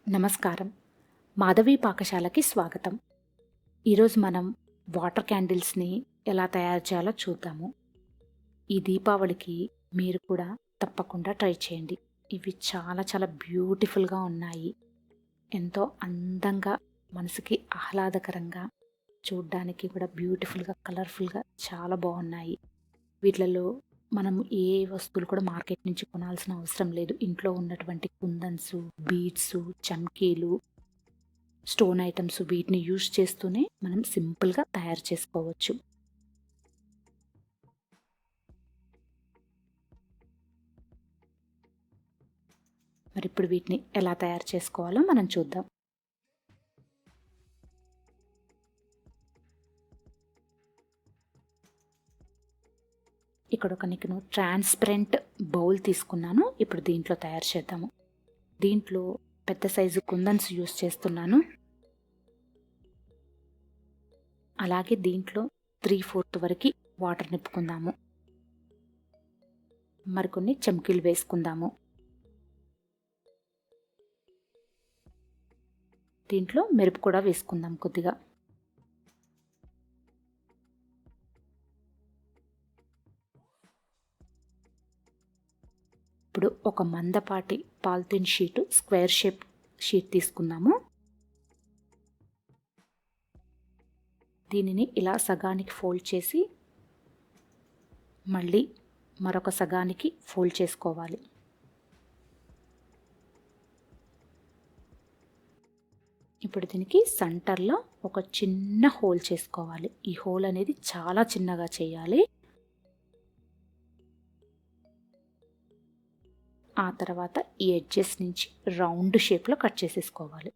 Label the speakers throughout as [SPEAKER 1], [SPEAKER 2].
[SPEAKER 1] నమస్కారం. మాధవి పాకశాలకి స్వాగతం. ఈరోజు మనం వాటర్ క్యాండిల్స్‌ని ఎలా తయారు చేయాలో చూద్దాము. ఈ దీపావళికి మీరు కూడా తప్పకుండా ట్రై చేయండి. ఇవి చాలా చాలా బ్యూటిఫుల్‌గా ఉన్నాయి. ఎంతో అందంగా, మనసుకి ఆహ్లాదకరంగా, చూడ్డానికి కూడా బ్యూటిఫుల్‌గా, కలర్‌ఫుల్‌గా చాలా బాగున్నాయి. వీటిలలో మనం ఏ వస్తువులు కూడా మార్కెట్ నుంచి కొనాల్సిన అవసరం లేదు. ఇంట్లో ఉన్నటువంటి కుందన్సు, బీడ్సు, చమ్కీలు, స్టోన్ ఐటమ్స్ వీటిని యూజ్ చేస్తూనే మనం సింపుల్గా తయారు చేసుకోవచ్చు. మరి ఇప్పుడు వీటిని ఎలా తయారు చేసుకోవాలో మనం చూద్దాం. ఇక్కడ ఒక నేను ట్రాన్స్పరెంట్ బౌల్ తీసుకున్నాను. ఇప్పుడు దీంట్లో తయారు చేద్దాము. దీంట్లో పెద్ద సైజు కుందన్స్ యూజ్ చేస్తున్నాను. అలాగే దీంట్లో 3/4 వరకు వాటర్ నింపుకుందాము. మరికొన్ని చెమ్కీలు వేసుకుందాము. దీంట్లో మెరుపు కూడా వేసుకుందాం కొద్దిగా. ఇప్పుడు ఒక మందపాటి polythene sheet, square shape sheet తీసుకుందాము. దీనిని ఇలా సగానికి ఫోల్డ్ చేసి మళ్ళీ మరొక సగానికి ఫోల్డ్ చేసుకోవాలి. ఇప్పుడు దీనికి సెంటర్లో ఒక చిన్న హోల్ చేసుకోవాలి. ఈ హోల్ అనేది చాలా చిన్నగా చేయాలి. ఆ తర్వాత ఈ ఎడ్జెస్ నుంచి రౌండ్ షేప్లో కట్ చేసేసుకోవాలి.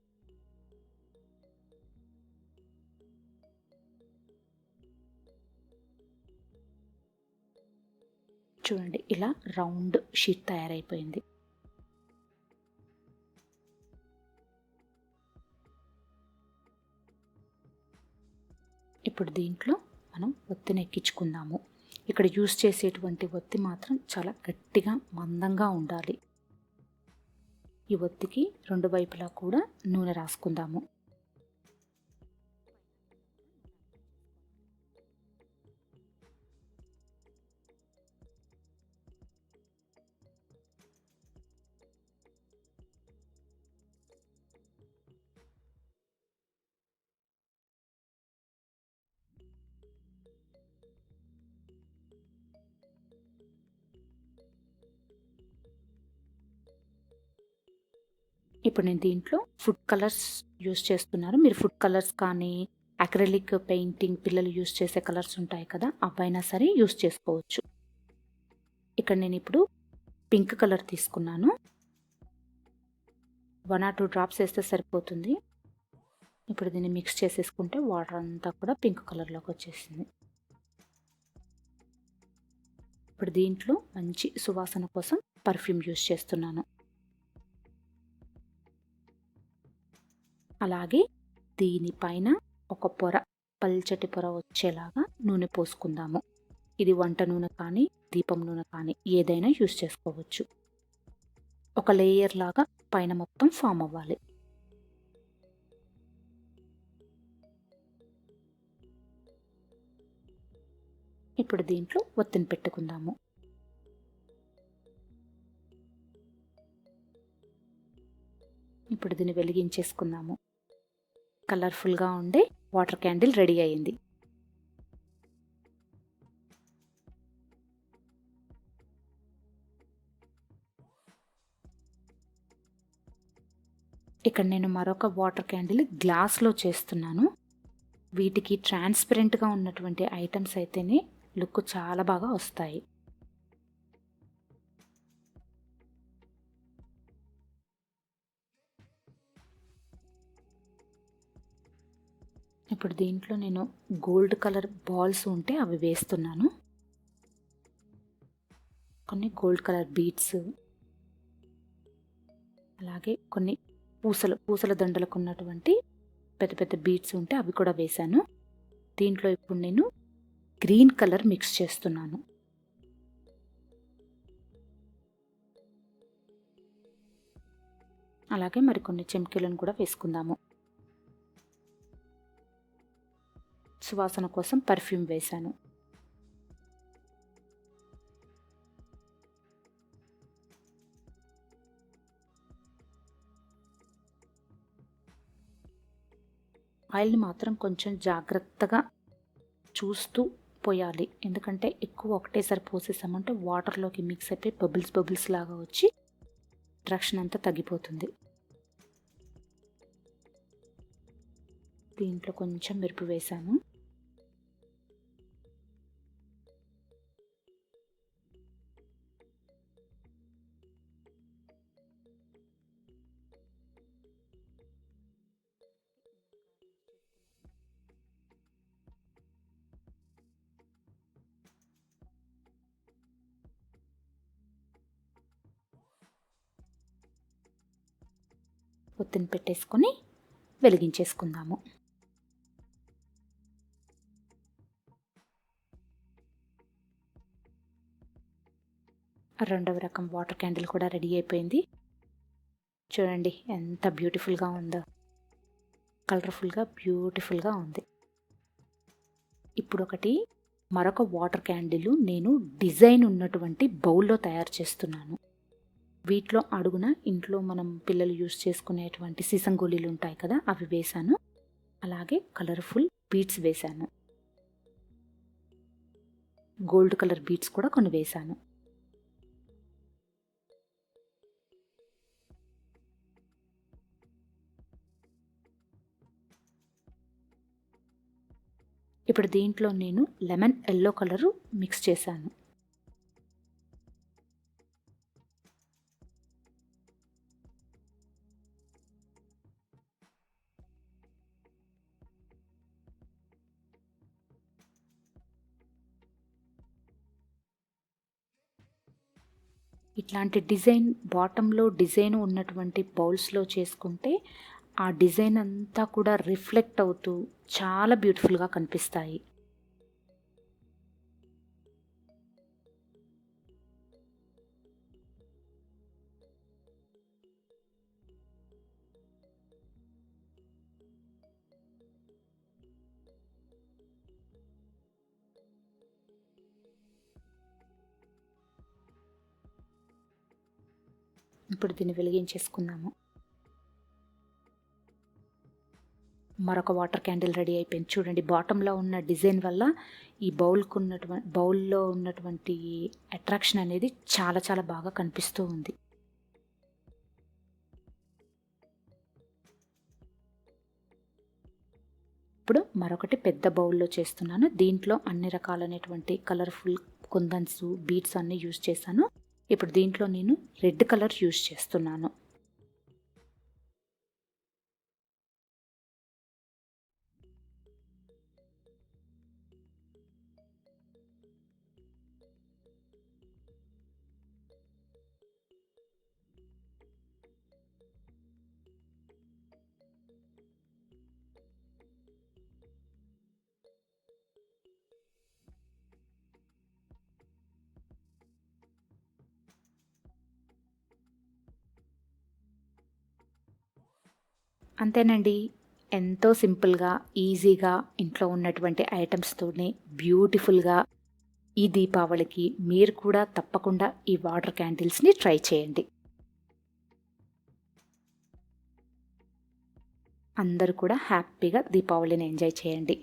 [SPEAKER 1] చూడండి, ఇలా రౌండ్ షీట్ తయారైపోయింది. ఇప్పుడు దీంట్లో మనం ఒత్తిని ఎక్కించుకుందాము. ఇక్కడ యూస్ చేసేటువంటి ఒత్తి మాత్రం చాలా గట్టిగా మందంగా ఉండాలి. ఈ ఒత్తికి రెండు వైపులా కూడా నూనె రాసుకుందాము. ఇప్పుడు నేను దీంట్లో ఫుడ్ కలర్స్ యూస్ చేస్తున్నాను. మీరు ఫుడ్ కలర్స్ కానీ అక్రిలిక్ పెయింటింగ్ పిల్లలు యూస్ చేసే కలర్స్ ఉంటాయి కదా, అవైనా సరే యూస్ చేసుకోవచ్చు. ఇక్కడ నేను ఇప్పుడు పింక్ కలర్ తీసుకున్నాను. 1 or 2 డ్రాప్స్ వేస్తే సరిపోతుంది. ఇప్పుడు దీన్ని మిక్స్ చేసేసుకుంటే వాటర్ అంతా కూడా పింక్ కలర్లోకి వచ్చేసింది. ఇప్పుడు దీంట్లో మంచి సువాసన కోసం పర్ఫ్యూమ్ యూస్ చేస్తున్నాను. అలాగే దీనిపైన ఒక పొర, పల్చటి పొర వచ్చేలాగా నూనె పోసుకుందాము. ఇది వంట నూనె కానీ దీపం నూనె కానీ ఏదైనా యూస్ చేసుకోవచ్చు. ఒక లేయర్ లాగా పైన మొత్తం ఫామ్ అవ్వాలి. ఇప్పుడు దీంట్లో ఒత్తిని పెట్టుకుందాము. ఇప్పుడు దీన్ని వెలిగించేసుకుందాము. కలర్ఫుల్గా ఉండే వాటర్ క్యాండిల్ రెడీ అయింది. ఇక్కడ నేను మరొక వాటర్ క్యాండిల్ గ్లాస్లో చేస్తున్నాను. వీటికి ట్రాన్స్పరెంట్గా ఉన్నటువంటి ఐటమ్స్ అయితేనే లుక్ చాలా బాగా వస్తాయి. ఇప్పుడు దీంట్లో నేను గోల్డ్ కలర్ బాల్స్ ఉంటే అవి వేస్తున్నాను. కొన్ని గోల్డ్ కలర్ బీడ్స్, అలాగే కొన్ని పూసల దండలకు ఉన్నటువంటి పెద్ద పెద్ద బీడ్స్ ఉంటే అవి కూడా వేశాను. దీంట్లో ఇప్పుడు నేను గ్రీన్ కలర్ మిక్స్ చేస్తున్నాను. అలాగే మరికొన్ని చెంకిలను కూడా వేసుకుందాము. సువాసన కోసం పర్ఫ్యూమ్ వేశాను. ఆయిల్ని మాత్రం కొంచెం జాగ్రత్తగా చూస్తూ పోయాలి, ఎందుకంటే ఎక్కువ ఒకటేసారి పోసేసామంటే వాటర్లోకి మిక్స్ అయిపోయి బబుల్స్ లాగా వచ్చి అట్రాక్షన్ అంతా తగ్గిపోతుంది. దీంట్లో కొంచెం మిరపు వేసాను. ఒత్తిని పెట్టేసుకొని వెలిగించేసుకుందాము. రెండవ రకం వాటర్ క్యాండిల్ కూడా రెడీ అయిపోయింది. చూడండి ఎంత బ్యూటిఫుల్గా ఉందో, కలర్ఫుల్గా బ్యూటిఫుల్గా ఉంది. ఇప్పుడు మరొక వాటర్ క్యాండిల్ నేను డిజైన్ ఉన్నటువంటి బౌల్లో తయారు చేస్తున్నాను. వీటిలో అడుగున ఇంట్లో మనం పిల్లలు యూస్ చేసుకునేటువంటి సీసం గోళీలు ఉంటాయి కదా, అవి వేశాను. అలాగే కలర్ఫుల్ బీడ్స్ వేశాను. గోల్డ్ కలర్ బీడ్స్ కూడా కొన్ని వేశాను. ఇప్పుడు దీంట్లో నేను లెమన్ ఎల్లో కలరు మిక్స్ చేశాను. ఇట్లాంటి డిజైన్ బాటంలో డిజైన్ ఉన్నటువంటి బౌల్స్లో చేసుకుంటే ఆ డిజైన్ అంతా కూడా రిఫ్లెక్ట్ అవుతూ చాలా బ్యూటిఫుల్గా కనిపిస్తాయి. ఇప్పుడు దీన్ని వెలిగించేసుకుందాము. మరొక వాటర్ క్యాండిల్ రెడీ అయిపోయింది. చూడండి బాటంలో ఉన్న డిజైన్ వల్ల ఈ బౌల్లో ఉన్నటువంటి అట్రాక్షన్ అనేది చాలా చాలా బాగా కనిపిస్తూ ఉంది. ఇప్పుడు మరొకటి పెద్ద బౌల్లో చేస్తున్నాను. దీంట్లో అన్ని రకాలైనటువంటి కలర్ఫుల్ కుందన్స్ బీడ్స్ అన్నీ యూజ్ చేశాను. ఇప్పుడు దీంట్లో నేను రెడ్ కలర్ యూజ్ చేస్తున్నాను. అంతేనండి, ఎంతో సింపుల్గా ఈజీగా ఇంట్లో ఉన్నటువంటి ఐటమ్స్తోనే బ్యూటిఫుల్గా ఈ దీపావళికి మీరు కూడా తప్పకుండా ఈ వాటర్ క్యాండిల్స్ని ట్రై చేయండి. అందరూ కూడా హ్యాపీగా దీపావళిని ఎంజాయ్ చేయండి.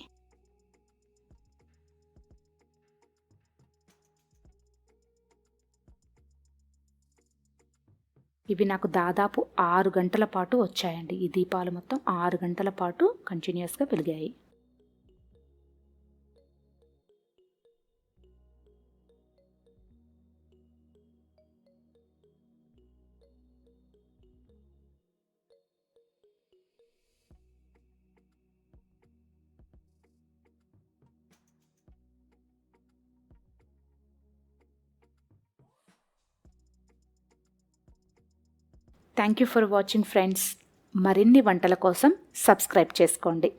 [SPEAKER 1] ఇవి నాకు దాదాపు 6 గంటల పాటు వచ్చాయండి. ఈ దీపాలు మొత్తం 6 గంటల పాటు కంటిన్యూస్గా వెలిగాయి. Thank you for watching friends. మరిన్ని వంటల కోసం సబ్స్క్రైబ్ చేసుకోండి.